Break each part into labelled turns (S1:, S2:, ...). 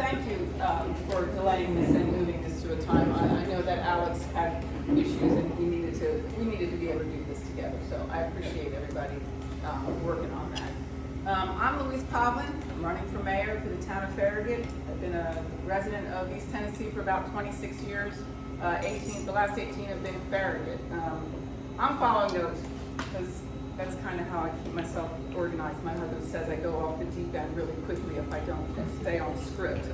S1: thank you for delaying this and moving this to a time. I know that Alex had issues and we needed to be able to do this together. So I appreciate everybody working on that. I'm Louise Povlin. I'm running for mayor for the town of Farragut. I've been a resident of East Tennessee for about 26 years. The last 18 have been in Farragut. I'm following notes because that's kind of how I keep myself organized. My mother says I go off the deep end really quickly if I don't stay on script.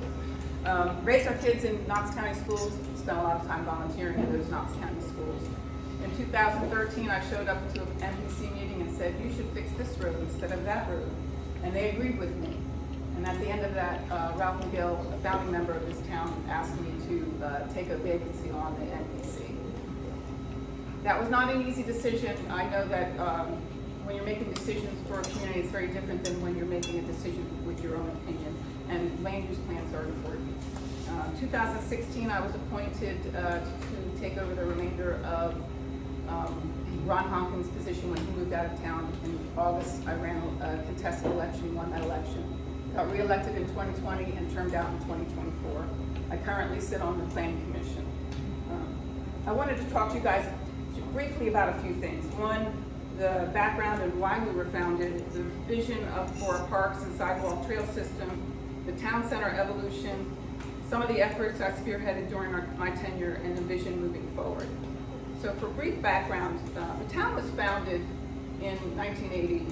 S1: Raised our kids in Knox County schools, spent a lot of time volunteering in those Knox County schools. In 2013, I showed up to an MPC meeting and said, you should fix this road instead of that road. And they agreed with me. And at the end of that, Ralph McGill, a founding member of this town, asked me to take a vacancy on the MPC. That was not an easy decision. I know that when you're making decisions for a community, it's very different than when you're making a decision with your own opinion. And land use plans are important. 2016, I was appointed to take over the remainder of Ron Honkin's position when he moved out of town. In August, I ran a contested election, won that election. Got reelected in 2020 and termed out in 2024. I currently sit on the Planning Commission. I wanted to talk to you guys briefly about a few things. One, the background and why we were founded, the vision for our parks and sidewalk trail system, the town center evolution, some of the efforts I spearheaded during my tenure, and the vision moving forward. So for brief background, the town was founded in 1980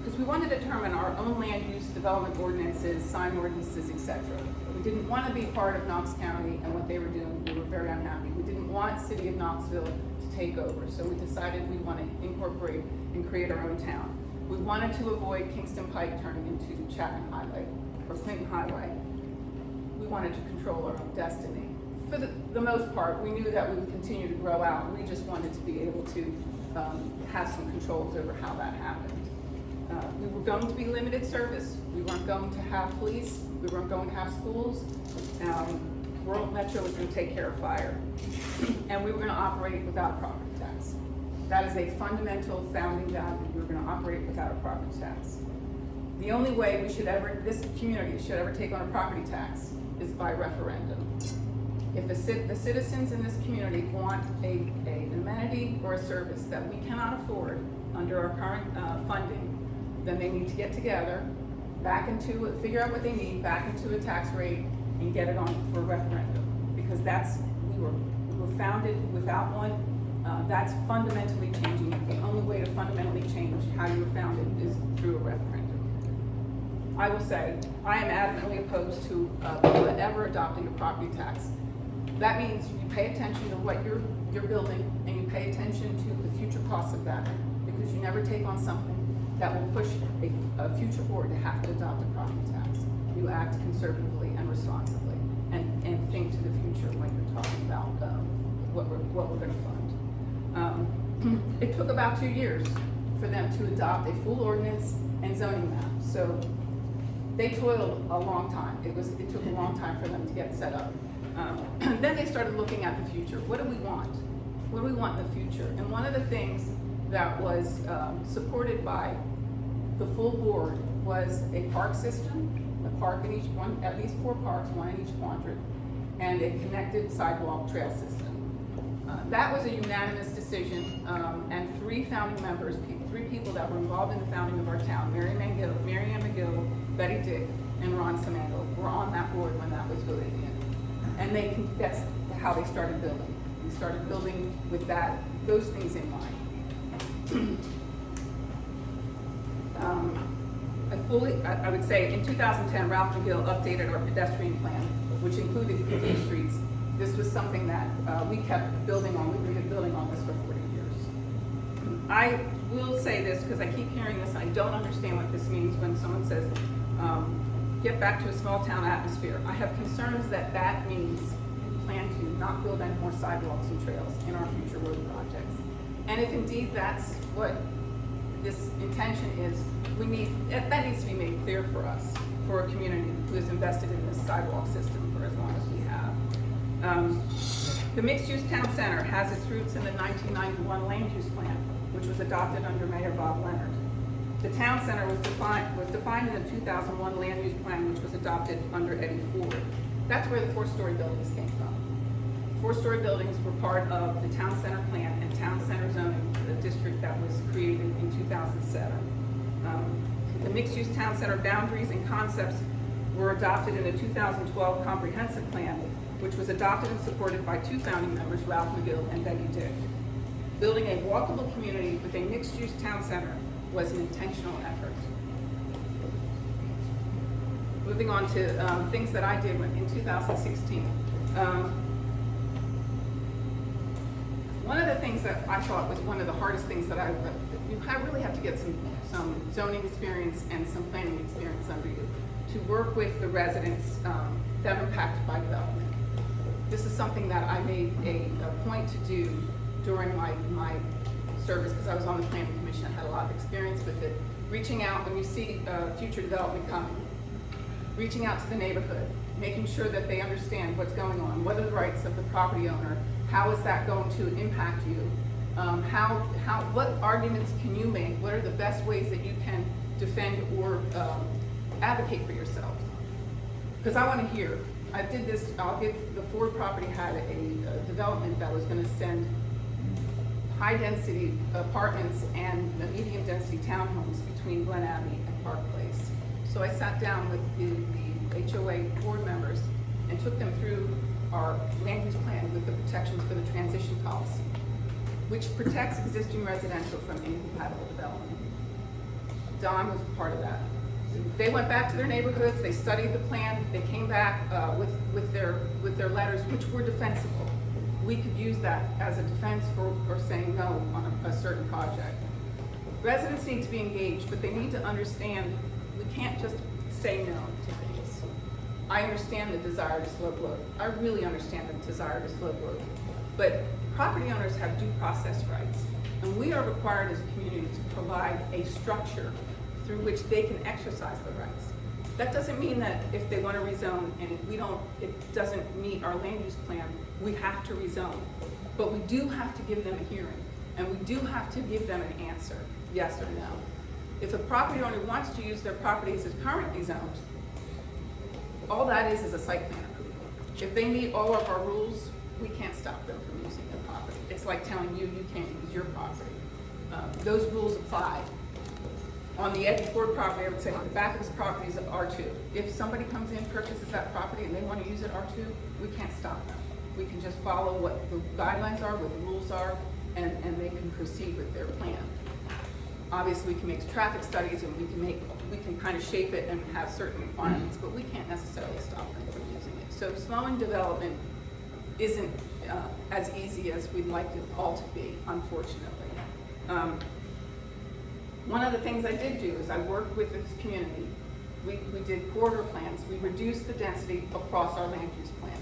S1: because we wanted to determine our own land use development ordinances, sign ordinances, etc. We didn't want to be part of Knox County and what they were doing. We were very unhappy. We didn't want City of Knoxville to take over, so we decided we want to incorporate and create our own town. We wanted to avoid Kingston Pike turning into Chapman Highway or Clinton Highway. We wanted to control our own destiny. For the most part, we knew that we would continue to grow out. We just wanted to be able to have some controls over how that happened. We were going to be limited service. We weren't going to have police. We weren't going to have schools. World Metro was going to take care of fire. And we were going to operate without property tax. That is a fundamental founding value. We were going to operate without a property tax. The only way this community should ever take on a property tax is by referendum. If the citizens in this community want an amenity or a service that we cannot afford under our current funding, then they need to get together, figure out what they need, back into a tax rate, and get it on for a referendum. Because we were founded without one. That's fundamentally changing. The only way to fundamentally change how you were founded is through a referendum. I will say, I am adamantly opposed to ever adopting a property tax. That means you pay attention to what you're building, and you pay attention to the future costs of that, because you never take on something that will push a future board to have to adopt a property tax. You act conservatively and responsibly, and think to the future when you're talking about what we're going to fund. It took about 2 years for them to adopt a full ordinance and zoning map. So they toiled a long time. It took a long time for them to get set up. Then they started looking at the future. What do we want? What do we want in the future? And one of the things that was supported by the full board was a park system, a park in each one, at least 4 parks, 1 in each quadrant, and a connected sidewalk trail system. That was a unanimous decision, and 3 founding members, 3 people that were involved in the founding of our town, Mary Ann McGill, Betty Dick, and Ron Samango, were on that board when that was voted in. And that's how they started building. We started building with those things in mind. I would say in 2010, Ralph McGill updated our pedestrian plan, which included paved streets. This was something that we kept building on. We've been building on this for 40 years. I will say this because I keep hearing this. I don't understand what this means when someone says, get back to a small town atmosphere. I have concerns that means we plan to not build any more sidewalks and trails in our future road projects. And if indeed that's what this intention is, that needs to be made clear for us, for a community who has invested in this sidewalk system for as long as we have. The mixed-use town center has its roots in the 1991 land use plan, which was adopted under Mayor Bob Leonard. The town center was defined in the 2001 land use plan, which was adopted under Eddie Ford. That's where the 4-story buildings came from. 4-story buildings were part of the town center plan and town center zoning, the district that was created in 2007. The mixed-use town center boundaries and concepts were adopted in the 2012 comprehensive plan, which was adopted and supported by 2 founding members, Ralph McGill and Becky Dick. Building a walkable community with a mixed-use town center was an intentional effort. Moving on to things that I did in 2016. One of the things that I thought was one of the hardest things that I really have to get some zoning experience and some planning experience under you to work with the residents that are impacted by development. This is something that I made a point to do during my service, because I was on the planning commission. I had a lot of experience with it. Reaching out when you see future development coming, reaching out to the neighborhood, making sure that they understand what's going on, what are the rights of the property owner, how is that going to impact you, what arguments can you make, what are the best ways that you can defend or advocate for yourselves. Because I want to hear. I did this, the Ford property had a development that was going to send high-density apartments and medium-density townhomes between Glen Abbey and Park Place. So I sat down with the HOA board members and took them through our land use plan with the protections for the transition policy, which protects existing residential from incompatible development. Don was part of that. They went back to their neighborhoods, they studied the plan, they came back with their letters, which were defensible. We could use that as a defense for saying no on a certain project. Residents need to be engaged, but they need to understand we can't just say no to things. I understand the desire to slow growth. I really understand the desire to slow growth. But property owners have due process rights, and we are required as a community to provide a structure through which they can exercise the rights. That doesn't mean that if they want to rezone and it doesn't meet our land use plan, we have to rezone. But we do have to give them a hearing, and we do have to give them an answer, yes or no. If a property owner wants to use their property as it's currently zoned, all that is a site plan approval. If they meet all of our rules, we can't stop them from using their property. It's like telling you can't use your property. Those rules apply. On the Eddie Ford property, I would say the back of his property is R2. If somebody comes in, purchases that property, and they want to use it R2, we can't stop them. We can just follow what the guidelines are, what the rules are, and they can proceed with their plan. Obviously, we can make traffic studies, and we can kind of shape it and have certain requirements, but we can't necessarily stop them from using it. So slowing development isn't as easy as we'd like it all to be, unfortunately. One of the things I did do is I worked with this community. We did corridor plans. We reduced the density across our land use plan.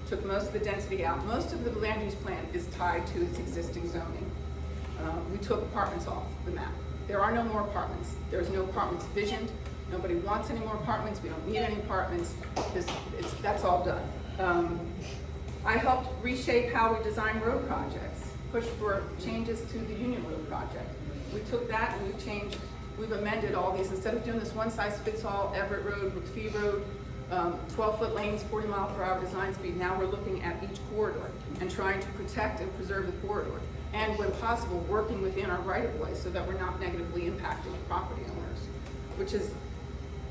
S1: Took most of the density out. Most of the land use plan is tied to its existing zoning. We took apartments off the map. There are no more apartments. There's no apartments visioned. Nobody wants any more apartments. We don't need any apartments. That's all done. I helped reshape how we design road projects, push for changes to the Union Road project. We took that and we've amended all these. Instead of doing this one-size-fits-all Everett Road, McPhee Road, 12-foot lanes, 40-mile-per-hour design speed, now we're looking at each corridor and trying to protect and preserve the corridor. And when possible, working within our right-of-way so that we're not negatively impacting property owners, which is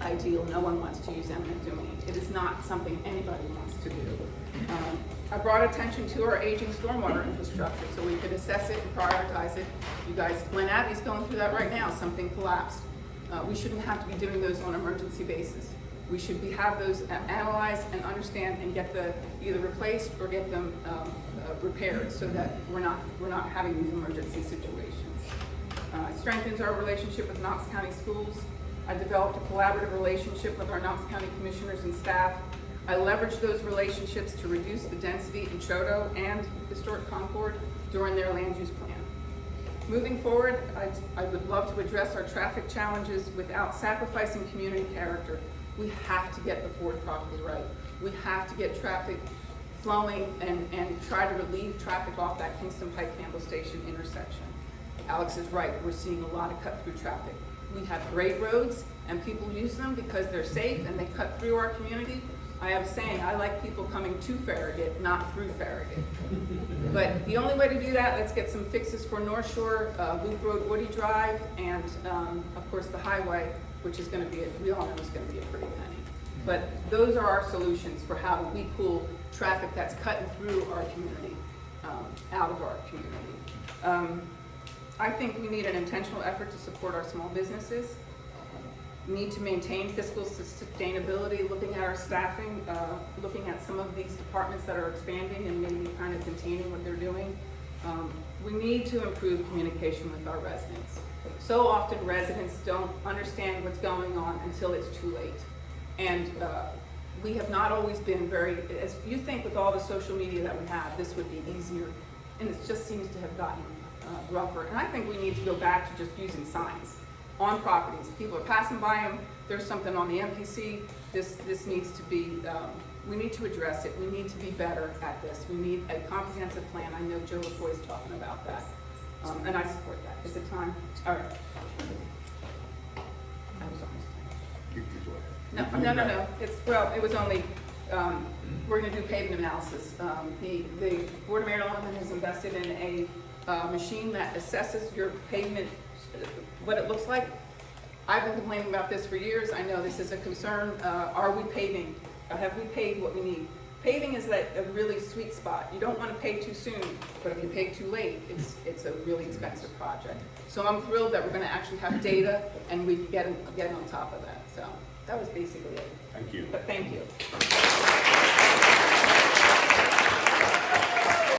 S1: ideal. No one wants to use eminent domain. It is not something anybody wants to do. I brought attention to our aging stormwater infrastructure so we could assess it and prioritize it. You guys, Glen Abbey's going through that right now. Something collapsed. We shouldn't have to be doing those on an emergency basis. We should have those analyzed and understand and get either replaced or get them repaired so that we're not having these emergency situations. It strengthens our relationship with Knox County schools. I developed a collaborative relationship with our Knox County commissioners and staff. I leveraged those relationships to reduce the density in Choteau and historic Concord during their land use plan. Moving forward, I would love to address our traffic challenges without sacrificing community character. We have to get the Ford property right. We have to get traffic flowing and try to relieve traffic off that Kingston Pike Campbell Station intersection. Alex is right, we're seeing a lot of cut-through traffic. we have great roads and people use them because they're safe and they cut through our community. I have a saying, I like people coming to Farragut, not through Farragut. But the only way to do that, let's get some fixes for North Shore, Loop Road, Woody Drive, and of course the highway, which is going to be, we all know is going to be a pretty penny. But those are our solutions for how we pull traffic that's cutting through our community, out of our community. I think we need an intentional effort to support our small businesses. We need to maintain fiscal sustainability, looking at our staffing, looking at some of these departments that are expanding and maybe kind of containing what they're doing. We need to improve communication with our residents. So often residents don't understand what's going on until it's too late. And we have not always been very, as you think with all the social media that we have, this would be easier, and it just seems to have gotten rougher. And I think we need to go back to just using signs on properties. People are passing by them, there's something on the MPC, this needs to be, we need to address it. We need to be better at this. We need a comprehensive plan. I know Joe LaFoy is talking about that, and I support that. Is it time? All right. I was almost done. No. Well, it was only, we're going to do pavement analysis. The Board of Mayoral Alderwoman has invested in a machine that assesses your pavement, what it looks like. I've been complaining about this for years. I know this is a concern. Are we paving? Have we paved what we need? Paving is like a really sweet spot. You don't want to pave too soon, but if you pave too late, it's a really expensive project. So I'm thrilled that we're going to actually have data and we can get on top of that. So that was basically it.
S2: Thank you.
S1: But thank you.